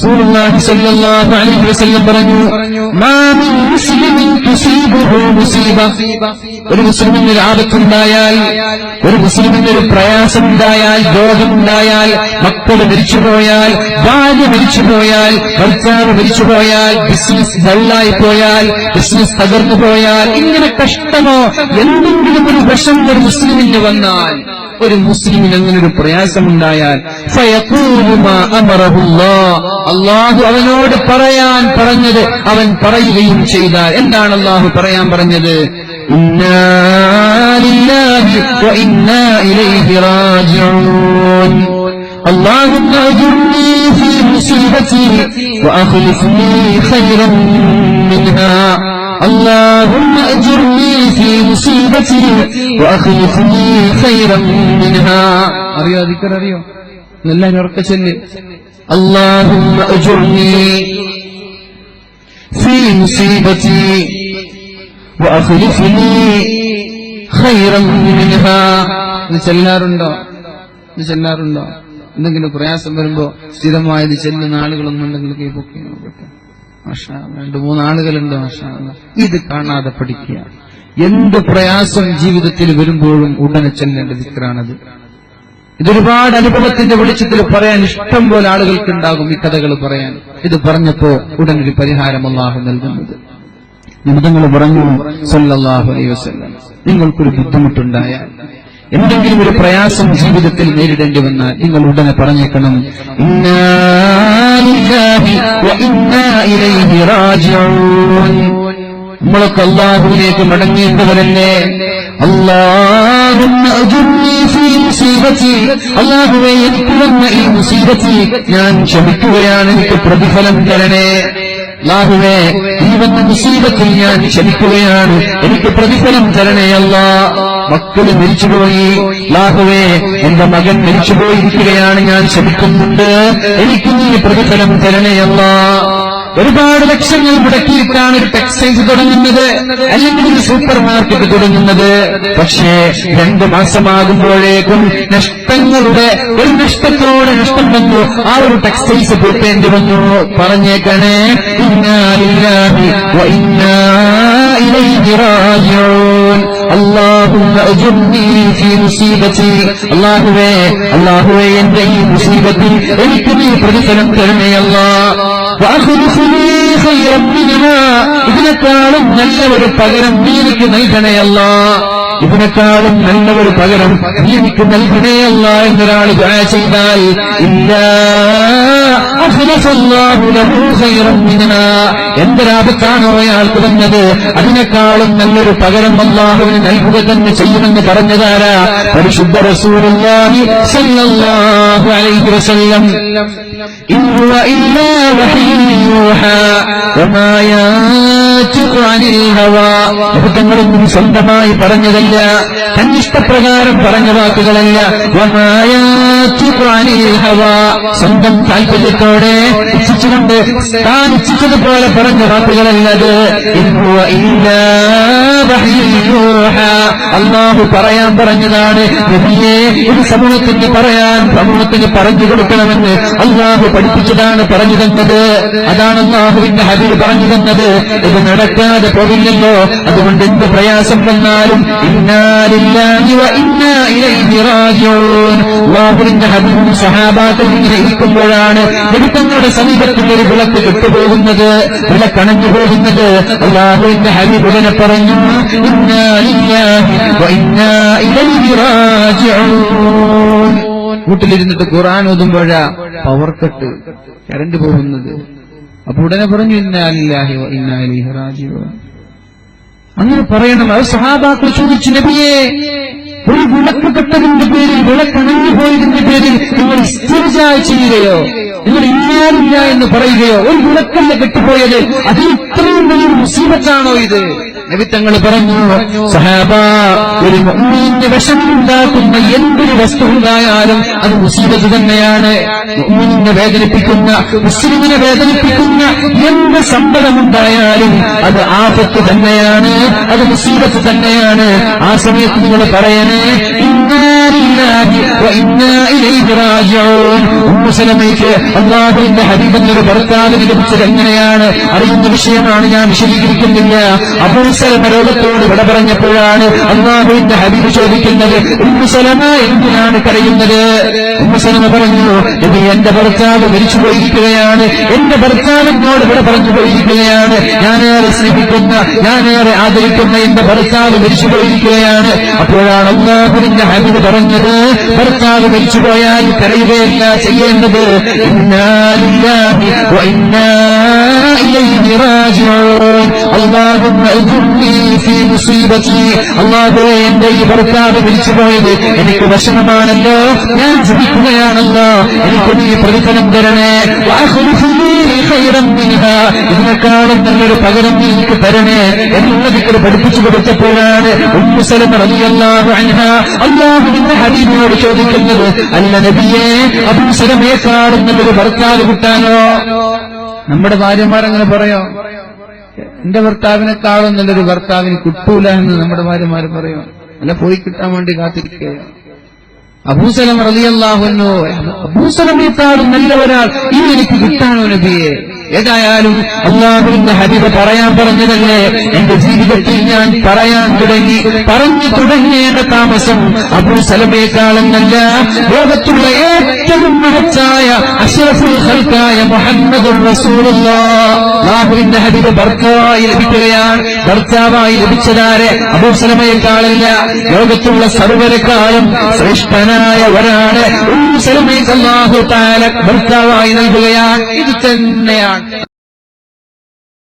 റസൂലുള്ളാഹി സ്വല്ലല്ലാഹു അലൈഹി വസല്ലം പറഞ്ഞു, മാ മിൻ മുസ്ലിമിൻ തുസീബുഹു മുസീബ, ഒരു മുസ്ലിമിന് ഒരു ആപത്തുണ്ടായാൽ, ഒരു മുസ്ലിമിന് ഒരു പ്രയാസമുണ്ടായാൽ, രോഗമുണ്ടായാൽ, മക്കൾ മരിച്ചുപോയാൽ, ഭാര്യ മരിച്ചുപോയാൽ, ഭർത്താവ് മരിച്ചുപോയാൽ, ബിസിനസ് ഡള്ളായി പോയാൽ, ബിസിനസ് തകർന്നു പോയാൽ, ഇങ്ങനെ കഷ്ടമോ എന്തെങ്കിലും ഒരു വിഷം ഒരു മുസ്ലിമിന് വന്നാൽ, ഒരു മുസ്ലിമിന് അങ്ങനെ ഒരു പ്രയാസമുണ്ടായാൽ, അല്ലാഹു അവനോട് പറയാൻ പറഞ്ഞത് അവൻ പറയുകയും ചെയ്താൽ, എന്താണ് അല്ലാഹു പറയാൻ പറഞ്ഞത്? ഇന്നാ ലില്ലാഹി വ ഇന്നാ ഇലൈഹി റാജിഊൻ. اللهم أجرني في مصيبتي وأخلفني خيرا منها. اللهم أجرني في مصيبتي وأخلفني خيرا منها. അറിയോ ദിക്ർ അറിയോ? എല്ലാവരും ഉറക്കെ ചൊല്ല്. اللهم أجرني في مصيبتي وأخلفني خيرا منها. ഇത് ചെല്ലാറുണ്ടോ? എന്തെങ്കിലും പ്രയാസം വരുമ്പോ സ്ഥിരമായത് ചെല്ലുന്ന ആളുകളൊന്നും ഉണ്ടെങ്കിൽ കൈപ്പൊക്കെ നോക്കട്ടെ. മാഷാ അല്ലാഹ്, 2-3 ആളുകളുണ്ട്. മാഷാ അല്ലാഹ്, ഇത് കാണാതെ പഠിക്കുക. എന്ത് പ്രയാസം ജീവിതത്തിൽ വരുമ്പോഴും ഉടനെ ചെല്ലേണ്ട ദിക്റാണത്. ഇതൊരുപാട് അനുഭവത്തിന്റെ വെളിച്ചത്തിൽ പറയാൻ ഇഷ്ടം പോലെ ആളുകൾക്കുണ്ടാകും ഈ കഥകൾ പറയാൻ. ഇത് പറഞ്ഞപ്പോ ഉടനൊരു പരിഹാരം അല്ലാഹു നൽകുന്നത്. നിമിതങ്ങൾ പറഞ്ഞു സല്ലല്ലാഹു അലൈഹി വസല്ലം, നിങ്ങൾക്കൊരു ബുദ്ധിമുട്ടുണ്ടായാൽ, എന്തെങ്കിലും ഒരു പ്രയാസം ജീവിതത്തിൽ നേരിടേണ്ടി വന്നാൽ നിങ്ങൾ ഉടനെ പറഞ്ഞേക്കണം, ഇന്നാ ലില്ലാഹി വ ഇന്നാ ഇലൈഹി റാജിഊൻ. നമ്മളൊക്കെ അല്ലാഹുവിലേക്ക് മടങ്ങേണ്ടവരല്ലേ. അല്ലാഹുമ്മ അജ്ർനി ഫീ മുസീബതി, അല്ലാഹുവേ എനിക്ക് വന്ന ഈ മുസീബത്തിൽ ഞാൻ ക്ഷമിക്കുകയാണ്, എനിക്ക് പ്രതിഫലം തരണേ. അല്ലാഹുവേ ഈ വന്ന മുസീബത്തിൽ ഞാൻ ക്ഷമിക്കുകയാണ്, എനിക്ക് പ്രതിഫലം തരണേ അല്ലാഹ്. മക്കള് മരിച്ചുപോയി, അല്ലാഹുവേ എന്റെ മകൻ മരിച്ചുപോയിരിക്കുകയാണ്, ഞാൻ ക്ഷമിക്കുന്നുണ്ട്, എനിക്ക് നീ പ്രതിഫലം തരണേ അല്ലാഹ്. ഒരുപാട് ലക്ഷങ്ങൾ മുടക്കിയിട്ടാണ് ഒരു ടെക്സ്റ്റൈൽസ് തുടങ്ങുന്നത്, അല്ലെങ്കിൽ ഒരു സൂപ്പർ മാർക്കറ്റ് തുടങ്ങുന്നത്. പക്ഷേ 2 മാസമാകുമ്പോഴേക്കും നഷ്ടങ്ങളുടെ ഒരു നഷ്ടത്തോടെ നഷ്ടം വന്നു, ആ ഒരു ടെക്സ്റ്റൈൽസ് പൂട്ടേണ്ടി വന്നു. പറഞ്ഞേക്കണേ, ഇന്നാ ലില്ലാഹി വ ഇന്നാ ഇലൈഹി റാജിഊൻ. അല്ലാഹുമ്മ അജ്ർനി ഫീ മുസീബതി, അല്ലാഹുവേ എന്റെ ഈ മുസീബത്തിൽ എനിക്ക് നീ പ്രതിഫലം തരണേ അല്ലാഹ്. ഇതിനേക്കാളും നല്ല ഒരു പകരം നീ എനിക്ക് നൽകണേ അല്ലാഹ്, ഇതിനേക്കാളും നല്ല ഒരു പകരം നീ എനിക്ക് നൽകണേ അല്ലാഹ് എന്നൊരാൾ ദുആ ചെയ്താൽ, എന്തൊരാപത്താണോ അയാൾക്ക് വന്നത് അതിനേക്കാളും നല്ലൊരു പകരം അല്ലാഹുവിന് നൽകുക തന്നെ ചെയ്യുമെന്ന് പറഞ്ഞതാരാ? പരിശുദ്ധ റസൂലുള്ളാഹി സ്വല്ലല്ലാഹു അലൈഹി വസല്ലം. ഇൻ ഹുവ ഇല്ലാ വഹയ്യുൻ യൂഹാ വമാ യൻതിഖു അനിൽ ഹവാ. നബിതങ്ങളൊന്നും സ്വന്തമായി പറഞ്ഞതല്ല, തന്നിഷ്ടപ്രകാരം പറഞ്ഞ വാക്കുകളല്ല. വമാ യൻതിഖു അനിൽ ഹവാ, സ്വന്തം താല്പര്യത്തോടെ ഇച്ഛിച്ചുകൊണ്ട് താൻ ഇച്ഛിച്ചതുപോലെ പറഞ്ഞ വാക്കുകളല്ലത്. ഇൻ ഹുവ ഇല്ലാ വഹയ്യുൻ യൂഹാ, അല്ലാഹു പറയാൻ പറഞ്ഞതാണ്. നബിയേ ഇത് സമൂഹത്തിന് പറയാൻ, സമൂഹത്തിന് പറഞ്ഞു കൊടുക്കണമെന്ന് അല്ലാഹു പഠിപ്പിച്ചതാണ് പറഞ്ഞു തന്നത്. അതാണ് അല്ലാഹുവിന്റെ ഹബീബ് പറഞ്ഞു തന്നത്. ഇത് നടക്കാതെ പോകില്ലല്ലോ. അതുകൊണ്ട് എന്ത് പ്രയാസം വന്നാലും ഇന്നാ ലില്ലാഹി വ ഇന്നാ ഇലൈഹി റാജിഊൻ. അല്ലാഹുവിന്റെ ഹബീബും സ്വഹാബാക്കളും ഇങ്ങനെ ഇരിക്കുമ്പോഴാണ് നബിതങ്ങളുടെ സമീപത്തിൽ ഒരു വിളക്ക് കെട്ടുപോകുന്നത്, വിളക്കണഞ്ഞു പോകുന്നത്. അല്ലാഹുവിന്റെ ഹബീബ് ഉടനെ പറഞ്ഞു, ഇന്നാ ലില്ലാഹി വ ഇന്നാ ഇലൈഹി റാജിഊൻ. വീട്ടിലിരുന്നിട്ട് ഖുർആൻ ഓതുമ്പോഴാ പവർ കട്ട്, കറണ്ട് പോകുന്നത്. അപ്പൊ ഉടനെ പറഞ്ഞു, ഇന്നാ ലില്ലാഹി വ ഇന്നാ ഇലൈഹി റാജിഊൻ. അങ്ങനെ പറയണം. അത് സഹാബാക്കൾ ചോദിച്ചു, നബിയേ ഒരു വിളക്ക് കെട്ടതിന്റെ പേരിൽ, വിളക്കണഞ്ഞു പോയതിന്റെ പേരിൽ നിങ്ങൾ ഇസ്തിർജാ ചെയ്യുകയോ, നിങ്ങൾ ഇന്നാലില്ല എന്ന് പറയുകയോ? ഒരു വിളക്കല്ല കെട്ടിപ്പോയത്, അതിന് ഇത്രയും വലിയൊരു മുസീബത്താണോ ഇത്? നബി തങ്ങൾ പറഞ്ഞു, സഹാബ, ഒരു മുഅ്മിനിന്റെ വിഷമമുണ്ടാക്കുന്ന എന്തൊരു വസ്തു ഉണ്ടായാലും അത് മുസീബത്ത് തന്നെയാണ്. മുഅ്മിനിനെ വേദനിപ്പിക്കുന്ന, മുസ്ലിമിനെ വേദനിപ്പിക്കുന്ന എന്ത് സമ്പദമുണ്ടായാലും അത് ആഫത്ത് തന്നെയാണ്, അത് മുസീബത്ത് തന്നെയാണ്. ആ സമയത്ത് നിങ്ങൾ പറയണേ, ഇന്നാ ലില്ലാഹി വ ഇന്നാ ഇലൈഹി റാജിഊൻ. ഉമ്മു സലമയ്ക്ക് അല്ലാഹുവിന്റെ ഹബീബ് എന്നൊരു ഭർത്താവിന് ലഭിച്ചത് എങ്ങനെയാണ് അറിയുന്ന വിഷയമാണ്, ഞാൻ വിശദീകരിക്കുന്നില്ല. അബൂ സലമ രോഗത്തോട് വിട പറഞ്ഞപ്പോഴാണ് അല്ലാഹുവിന്റെ ഹബീബ് ചോദിക്കുന്നത്, ഉമ്മു സലമ എന്തിനാണ് കരയുന്നത്? ഉമ്മു സലമ പറഞ്ഞു, നബി, എന്റെ ഭർത്താവ് മരിച്ചു പോയിരിക്കുകയാണ്, എന്റെ ഭർത്താവിനോട് വിട പറഞ്ഞു പോയിരിക്കുകയാണ്, ഞാനേറെ സ്നേഹിക്കുന്ന, ഞാനേറെ ആദരിക്കുന്ന എന്റെ ഭർത്താവ് മരിച്ചു പോയിരിക്കുകയാണ്. അപ്പോഴാണ് അല്ലാഹുവിന്റെ ഹബീബ് പറഞ്ഞത്, ഭർത്താവ് മരിച്ചുപോയാൽ കരയുകയല്ല ചെയ്യേണ്ടത്, ഇന്നാ ലില്ലാഹി വ ഇന്നാ ഇലൈഹി റാജിഊൻ. അല്ലാഹുമ്മ അജ്റുനി ഫീ മുസീബതി. അല്ലാഹുവേ, എന്റെ ഈ ഭർത്താവ് മരിച്ചുപോയത് എനിക്ക് വിഷമമാണല്ലോ, ഞാൻ ജീവിക്കുകയാണല്ലോ, എനിക്ക് നീ പ്രതിഫലം തരണേ. ഇതിനെക്കാളും നല്ലൊരു പകരം നീ എനിക്ക് തരണേ എന്നുള്ള ദിക്ർ പഠിപ്പിച്ചു കൊടുത്തപ്പോഴാണ് ഉമ്മു സലമ റളിയല്ലാഹു അൻഹ അല്ലാഹുവിന്റെ ഹബീബിനോട് ചോദിക്കുന്നത്, അല്ല നബിയേ, അബൂ സലമയെക്കാളും നല്ലൊരു ഭർത്താവ് കിട്ടാനോ? നമ്മുടെ ഭാര്യമാരങ്ങനെ പറയോ? എന്റെ ഭർത്താവിനെക്കാളും നല്ലൊരു ഭർത്താവിന് കിട്ടൂല എന്ന് നമ്മുടെ ഭാര്യമാര് പറയോ? അല്ല, പോയി കിട്ടാൻ വേണ്ടി കാത്തിരിക്കുകയോ? അബൂ സലമ റളിയല്ലാഹു അൻഹു, അബൂ സലമയെക്കാളും നല്ല ഒരാൾ ഇനി എനിക്ക് കിട്ടാനോ നബിയെ? ഏതായാലും അല്ലാഹുവിന്റെ ഹബീബ് പറയാൻ പറഞ്ഞതല്ലേ, എന്റെ ജീവിതത്തിൽ ഞാൻ പറയാൻ തുടങ്ങി, പറഞ്ഞു തുടങ്ങിയേണ്ട താമസം അബൂ സലമയെക്കാളെന്നല്ല, ലോകത്തുള്ള ഏറ്റവും മഹത്തായ അഷ്റഫുൽ ഖൽഖായ മുഹമ്മദുർ റസൂലുള്ളാഹ് അല്ലാഹുവിന്റെ ഹബീബ് ഭർത്താവായി ലഭിക്കുകയാണ്. ഭർത്താവായി ലഭിച്ചതാരെ? അബൂ സലമയെക്കാളല്ല, ലോകത്തുള്ള സർവ്വരെക്കാളും ശ്രേഷ്ഠനായ ഒരാളെ ഉമ്മു സലമയെ അല്ലാഹു തആല ഭർത്താവായി നൽകുകയാണ്. ഇത് തന്നെയാണ്